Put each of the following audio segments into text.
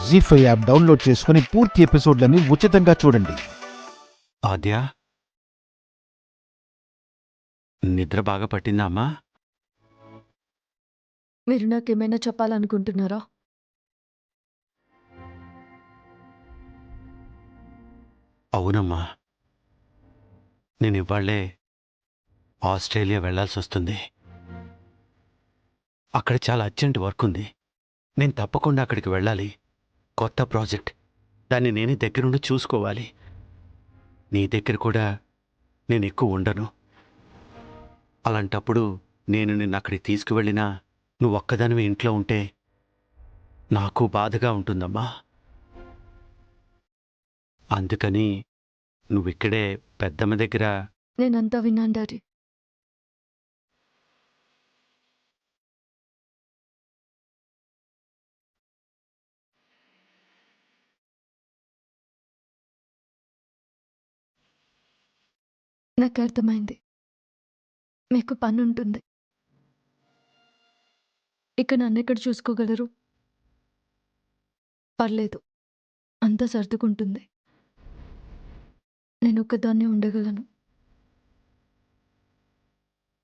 జీ5 app download చేసుకుని పూర్తి ఎపిసోడ్లని ఉచితంగా చూడండి. ఆద్య, నిద్ర బాగా పట్టిందా అమ్మా? మీరు నాకేమైనా చెప్పాలనుకుంటున్నారా? అవునమ్మా, నేను ఇవాళ్లే ఆస్ట్రేలియా వెళ్లాల్సి వస్తుంది. అక్కడ చాలా అర్జెంట్ వర్క్ ఉంది. నేను తప్పకుండా అక్కడికి వెళ్ళాలి. కొత్త ప్రాజెక్ట్, దాన్ని నేనే దగ్గరుండి చూసుకోవాలి. నీ దగ్గర కూడా నేను ఎక్కువ ఉండను. అలాంటప్పుడు నేను నిన్ను అక్కడికి తీసుకువెళ్ళినా నువ్వు ఒక్కదానివి ఇంట్లో ఉంటే నాకు బాధగా ఉంటుందమ్మా. అందుకని నువ్విక్కడే పెద్దమ్మ దగ్గర. నేనంతా విన్నాను డాడీ. నాకు అర్థమైంది. మీకు పని ఉంటుంది. ఇక నన్నెక్కడ చూసుకోగలరు? పర్లేదు, అంతా సర్దుకుంటుంది. నేను ఒక్కదాన్నే ఉండగలను.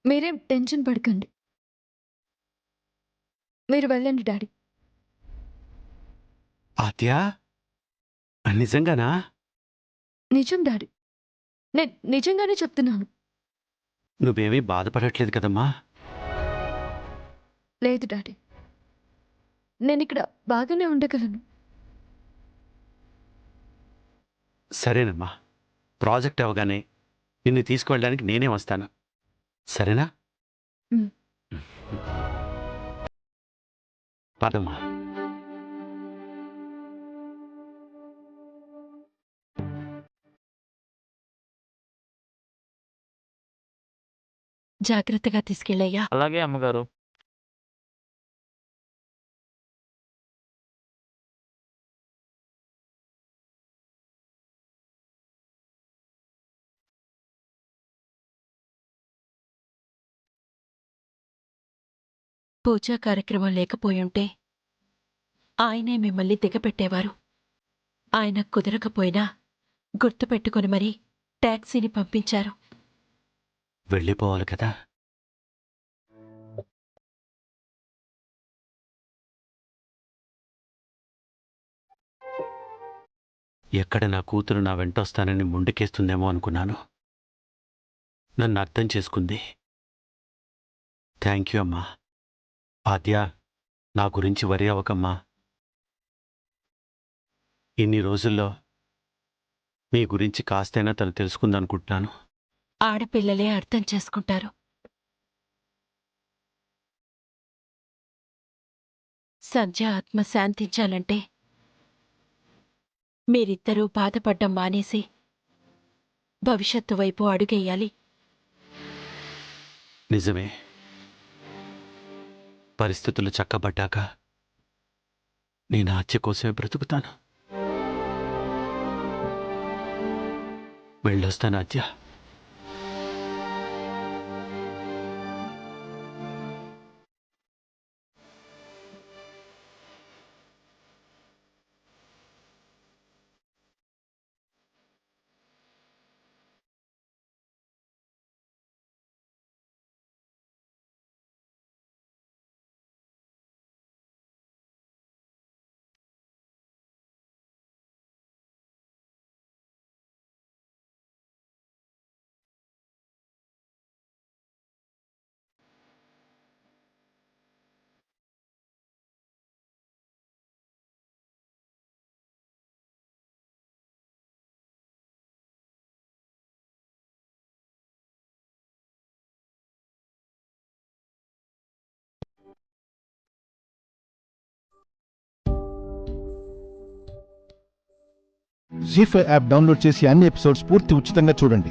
మీరేం టెన్షన్ పడకండి. మీరు వెళ్ళండి డాడీ. ఆద్యా, నిజంగానా? నిజం డాడీ, నేను నిజంగానే చెప్తున్నాను. నువ్వేమీ బాధపడట్లేదు కదమ్మా? లేదు డాడీ, నేను ఇక్కడ బాగానే ఉండగలను. సరేనమ్మా, ప్రాజెక్ట్ అవగానే నిన్ను తీసుకువెళ్ళడానికి నేనే వస్తాను. సరేనా? ఉమ్. పదమ్మా. జాగ్రత్తగా తీసుకెళ్ళయ్యా. అలాగే అమ్మగారు. పూజా కార్యక్రమం లేకపోయుంటే ఆయనే మిమ్మల్ని దిగపెట్టేవారు. ఆయన కుదరకపోయినా గుర్తుపెట్టుకుని మరీ టాక్సీని పంపించారు. వెళ్ళిపోవాలి కదా. ఎక్కడ నా కూతురు నా వెంటొస్తానని ముందుకేస్తుందేమో అనుకున్నాను. నన్ను అర్థం చేసుకుంది. థ్యాంక్ యూ అమ్మా. ఆద్యా, నా గురించి వరి అవ్వకమ్మా. ఇన్ని రోజుల్లో మీ గురించి కాస్తైనా తను తెలుసుకుందనుకుంటున్నాను. ఆడపిల్లలే అర్థం చేసుకుంటారు. సంధ్య ఆత్మ శాంతించాలంటే మీరిద్దరూ బాధపడ్డం మానేసి భవిష్యత్తు వైపు అడుగెయ్యాలి. నిజమే. పరిస్థితులు చక్కబడ్డాక నేను ఆత్య కోసమే బ్రతుకుతాను. వెళ్ళొస్తాను ఆత్య. జీ5 యాప్ డౌన్లోడ్ చేసి అన్ని ఎపిసోడ్స్ పూర్తి ఉచితంగా చూడండి.